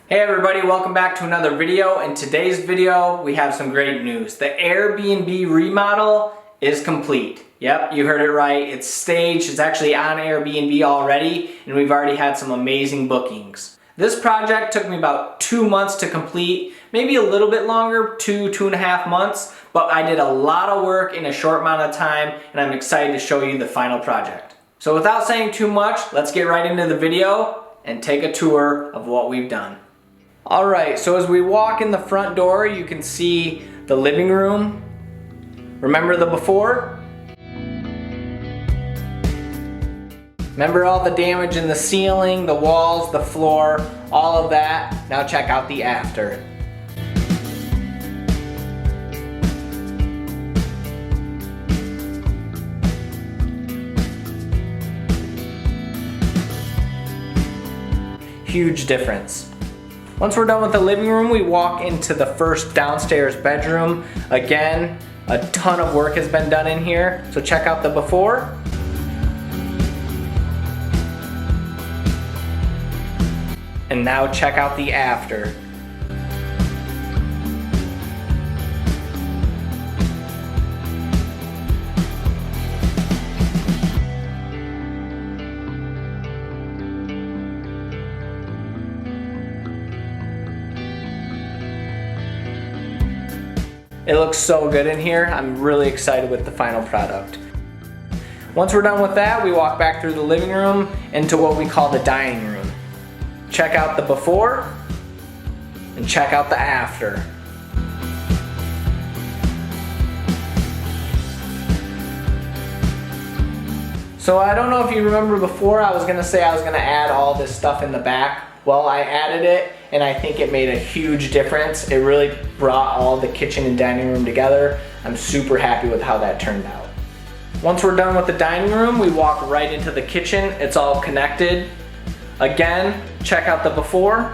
Hey everybody, welcome back to another video. In today's video, we have some great news. The Airbnb remodel is complete. Yep, you heard it right. It's staged. It's actually on Airbnb already, and we've already had some amazing bookings. This project took me about 2 months to complete, maybe a little bit longer, 2.5 months, but I did a lot of work in a short amount of time, and I'm excited to show you the final project. So without saying too much, let's get right into the video and take a tour of what we've done. Alright, so as we walk in the front door, you can see the living room. Remember the before? Remember all the damage in the ceiling, the walls, the floor, all of that? Now check out the after. Huge difference. Once we're done with the living room, we walk into the first downstairs bedroom. Again, a ton of work has been done in here, so check out the before. And now check out the after. It looks so good in here. I'm really excited with the final product. Once we're done with that, we walk back through the living room into what we call the dining room. Check out the before and check out the after. So I don't know if you remember before, I was gonna say I was gonna add all this stuff in the back. Well, I added it and I think it made a huge difference. It really brought all the kitchen and dining room together. I'm super happy with how that turned out. Once we're done with the dining room, we walk right into the kitchen. It's all connected. Again, check out the before.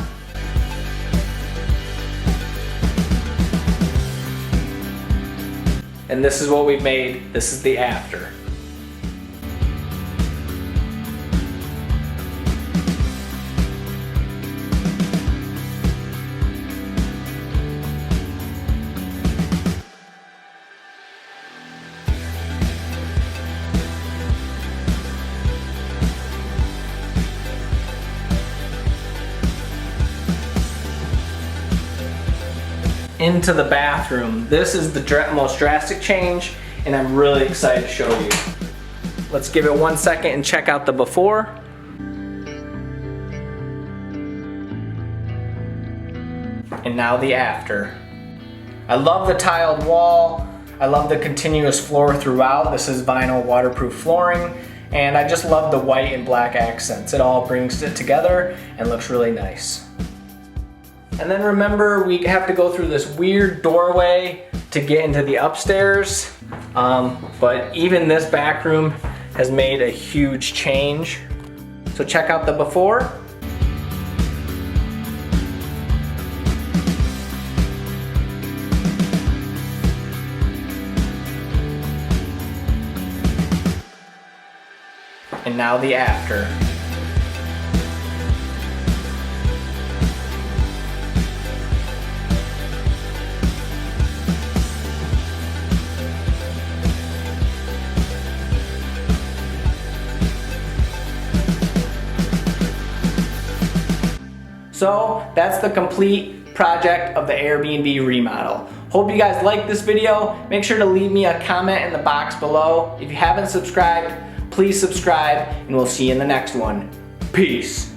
And this is what we've made. This is the after. Into the bathroom. This is the most drastic change, and I'm really excited to show you. Let's give it 1 second and check out the before. And now the after. I love the tiled wall. I love the continuous floor throughout. This is vinyl waterproof flooring, and I just love the white and black accents. It all brings it together and looks really nice. And then remember, we have to go through this weird doorway to get into the upstairs. But even this back room has made a huge change. So check out the before. And now the after. So that's the complete project of the Airbnb remodel. Hope you guys liked this video. Make sure to leave me a comment in the box below. If you haven't subscribed, please subscribe, and we'll see you in the next one. Peace.